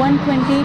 120,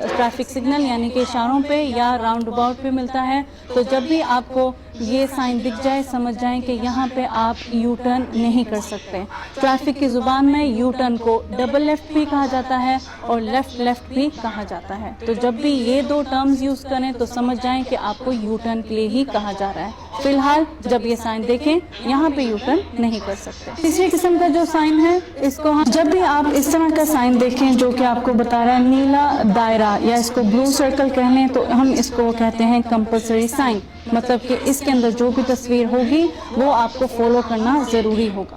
traffic signal یعنی کہ اشاروں پہ یا راؤنڈ اباؤٹ پہ ملتا ہے. تو جب بھی آپ کو یہ سائن دکھ جائے سمجھ جائیں کہ یہاں پہ آپ یو ٹرن نہیں کر سکتے. ٹریفک کی زبان میں یو ٹرن کو ڈبل لیفٹ بھی کہا جاتا ہے اور لیفٹ بھی کہا جاتا ہے. تو جب بھی یہ دو ٹرمز یوز کریں تو سمجھ جائیں کہ آپ کو یو ٹرن کے لیے ہی کہا جا رہا ہے. فی الحال جب یہ سائن دیکھیں یہاں پہ یو ٹرن نہیں کر سکتے. تیسری قسم کا جو سائن ہے اس کو جب بھی آپ اس طرح کا سائن دیکھیں جو کہ آپ کو بتا رہا ہے نیلا دائرہ یا اس کو بلو سرکل کہہ لیں تو ہم اس کو کہتے ہیں کمپلسری سائن. مطلب کہ اس کے اندر جو بھی تصویر ہوگی وہ آپ کو فالو کرنا ضروری ہوگا.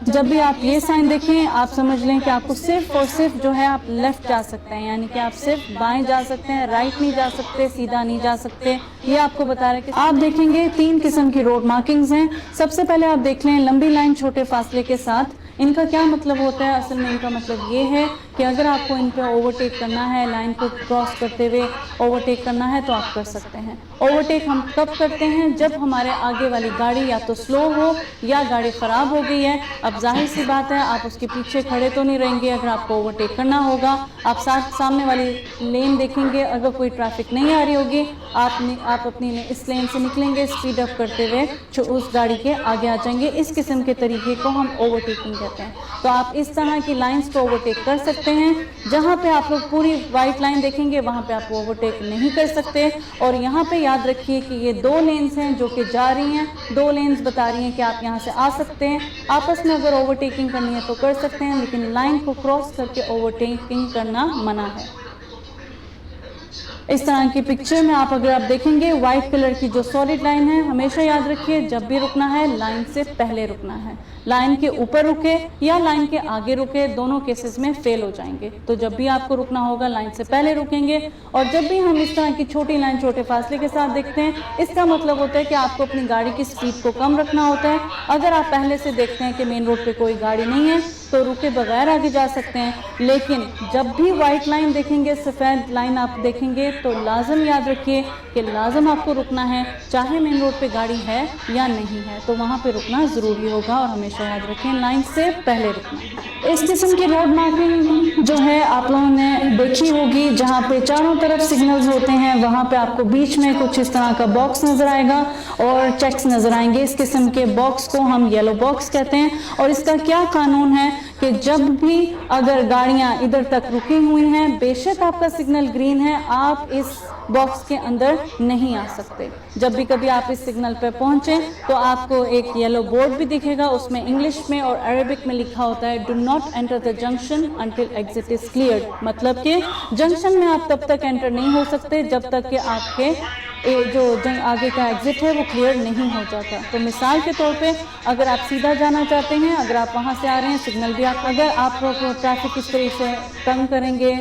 جب بھی آپ یہ سائن دیکھیں آپ سمجھ لیں کہ آپ کو صرف اور صرف جو ہے آپ لیفٹ جا سکتے ہیں یعنی کہ آپ صرف بائیں جا سکتے ہیں, رائٹ نہیں جا سکتے, سیدھا نہیں جا سکتے. یہ آپ کو بتا رہا ہے کہ آپ دیکھیں گے 3 قسم کی روڈ مارکنگز ہیں. سب سے پہلے آپ دیکھ لیں لمبی لائن چھوٹے فاصلے کے ساتھ. ان کا کیا مطلب ہوتا ہے؟ اصل میں ان کا مطلب یہ ہے کہ اگر آپ کو ان پہ اوورٹیک کرنا ہے, لائن کو کراس کرتے ہوئے اوورٹیک کرنا ہے تو آپ کر سکتے ہیں. اوورٹیک ہم کب کرتے ہیں؟ جب ہمارے آگے والی گاڑی یا تو سلو ہو یا گاڑی خراب ہو گئی ہے. اب ظاہر سی بات ہے آپ اس کے پیچھے کھڑے تو نہیں رہیں گے. اگر آپ کو اوورٹیک کرنا ہوگا آپ سامنے والی لین دیکھیں گے, اگر کوئی ٹریفک نہیں آ رہی ہوگی آپ اپنی اس لین سے نکلیں گے, اسپیڈ اپ کرتے ہوئے اس گاڑی کے آگے آ جائیں گے. اس قسم کے طریقے کو ہم اوورٹیکنگ کہتے ہیں. تو آپ اس طرح کی لائنز کو اوورٹیک کر سکتے ہیں. جہاں پہ آپ لوگ پوری وائٹ لائن دیکھیں گے وہاں پہ آپ اوورٹیک نہیں کر سکتے. اور یہاں پہ یاد رکھیے کہ یہ 2 لینز ہیں جو کہ جا رہی ہیں. 2 لینز بتا رہی ہیں کہ آپ یہاں سے آ سکتے ہیں. آپس میں اگر اوورٹیکنگ کرنی ہے تو کر سکتے ہیں لیکن لائن کو کراس کر کے اوورٹیکنگ کرنا منع ہے. اس طرح کی پکچر میں اگر آپ دیکھیں گے وائٹ کلر کی جو سالڈ لائن ہے, ہمیشہ یاد رکھیے جب بھی رکنا ہے لائن سے پہلے رکنا ہے. لائن کے اوپر رکے یا لائن کے آگے رکے دونوں کیسز میں فیل ہو جائیں گے. تو جب بھی آپ کو رکنا ہوگا لائن سے پہلے رکیں گے. اور جب بھی ہم اس طرح کی چھوٹی لائن چھوٹے فاصلے کے ساتھ دیکھتے ہیں اس کا مطلب ہوتا ہے کہ آپ کو اپنی گاڑی کی سپیڈ کو کم رکھنا ہوتا ہے. اگر آپ پہلے سے دیکھتے ہیں کہ مین روڈ پہ کوئی گاڑی نہیں ہے تو رکے بغیر آگے جا سکتے ہیں. لیکن جب بھی وائٹ لائن دیکھیں گے, سفید لائن آپ دیکھیں گے تو لازم یاد رکھیے کہ لازم آپ کو رکنا ہے چاہے مین روڈ پہ گاڑی ہے یا نہیں ہے. تو وہاں پہ رکنا ضروری ہوگا اور ہمیشہ یاد رکھیں لائن سے پہلے رکنا ہے. اس قسم کی روڈ مارکنگ جو ہے آپ لوگوں نے دیکھی ہوگی جہاں پہ چاروں طرف سگنلز ہوتے ہیں. وہاں پہ آپ کو بیچ میں کچھ اس طرح کا باکس نظر آئے گا اور چیکس نظر آئیں گے. اس قسم کے باکس کو ہم یلو باکس کہتے ہیں. اور اس کا کیا قانون ہے کہ جب بھی اگر گاڑیاں ادھر تک رکی ہوئی ہیں بے شک آپ کا سگنل گرین ہے آپ اس باکس کے اندر نہیں آ سکتے. جب بھی کبھی آپ اس سگنل پہ پہنچیں تو آپ کو ایک یلو بورڈ بھی دکھے گا. اس میں انگلش میں اور عربک میں لکھا ہوتا ہے do not enter the junction until exit is cleared. مطلب کہ جنکشن میں آپ تب تک انٹر نہیں ہو سکتے جب تک کہ آپ کے جو آگے کا ایگزٹ ہے وہ کلیئر نہیں ہو جاتا. تو مثال کے طور پہ اگر آپ سیدھا جانا چاہتے ہیں, اگر آپ وہاں سے آ رہے ہیں سگنل بھی اگر آپ کو ٹریفک اس طرح سے تنگ کریں گے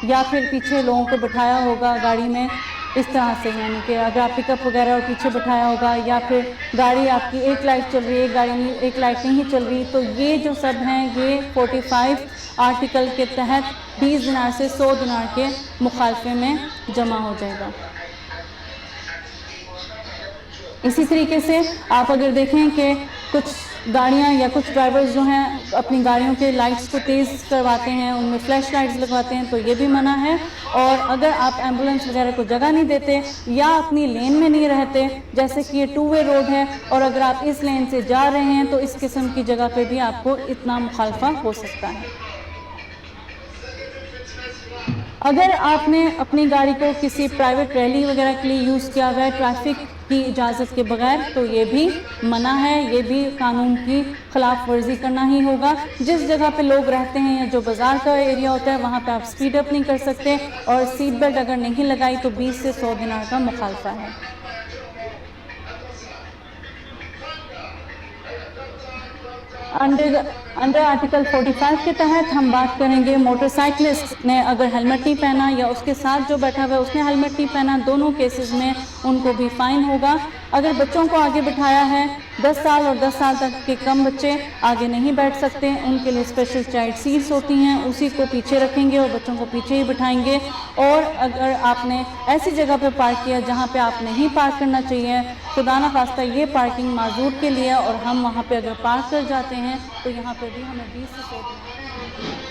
یا پھر پیچھے لوگوں کو بٹھایا ہوگا گاڑی میں اس طرح سے, یعنی کہ اگر آپ پک اپ وغیرہ اور پیچھے بٹھایا ہوگا یا پھر گاڑی آپ کی ایک لائٹ چل رہی ہے گاڑی ایک لائٹ نہیں چل رہی, تو یہ جو سب ہیں یہ 45 آرٹیکل کے تحت 20 دینار سے 100 دینار کے مخالفے میں جمع ہو جائے گا. اسی طریقے سے آپ اگر دیکھیں کہ کچھ گاڑیاں یا کچھ ڈرائیورز جو ہیں اپنی گاڑیوں کے لائٹس کو تیز کرواتے ہیں, ان میں فلیش لائٹس لگواتے ہیں, تو یہ بھی منع ہے. اور اگر آپ ایمبولینس وغیرہ کو جگہ نہیں دیتے یا اپنی لین میں نہیں رہتے, جیسے کہ یہ 2 وے روڈ ہے اور اگر آپ اس لین سے جا رہے ہیں تو اس قسم کی جگہ پہ بھی آپ کو اتنا مخالفہ ہو سکتا ہے. اگر آپ نے اپنی گاڑی کو کسی پرائیویٹ ریلی وغیرہ کے لیے یوز کیا ہوا ہے ٹریفک کی اجازت کے بغیر تو یہ بھی منع ہے. یہ بھی قانون کی خلاف ورزی کرنا ہی ہوگا. جس جگہ پہ لوگ رہتے ہیں یا جو بازار کا ایریا ہوتا ہے وہاں پہ آپ سپیڈ اپ نہیں کر سکتے اور سیٹ بیلٹ اگر نہیں لگائی تو 20 سے 100 دینار کا مخالفہ ہے. انڈر آرٹیکل 45 کے تحت ہم بات کریں گے موٹر سائیکلسٹ نے اگر ہیلمٹ نہیں پہنا یا اس کے ساتھ جو بیٹھا ہوا ہے اس نے ہیلمٹ نہیں پہنا, دونوں کیسز میں ان کو بھی فائن ہوگا. اگر بچوں کو آگے بٹھایا ہے 10 سال اور 10 سال تک کے کم بچے آگے نہیں بیٹھ سکتے, ان کے لیے اسپیشل چائلڈ سیٹس ہوتی ہیں, اسی کو پیچھے رکھیں گے اور بچوں کو پیچھے ہی بٹھائیں گے. اور اگر آپ نے ایسی جگہ پہ پارک کیا جہاں پہ آپ نہیں پارک کرنا چاہیے, خدا نہ خواستہ یہ پارکنگ معذور کے لیے اور ہم وہاں پہ اگر پارک کر جاتے ہیں تو یہاں پہ بھی ہمیں 20 سے 100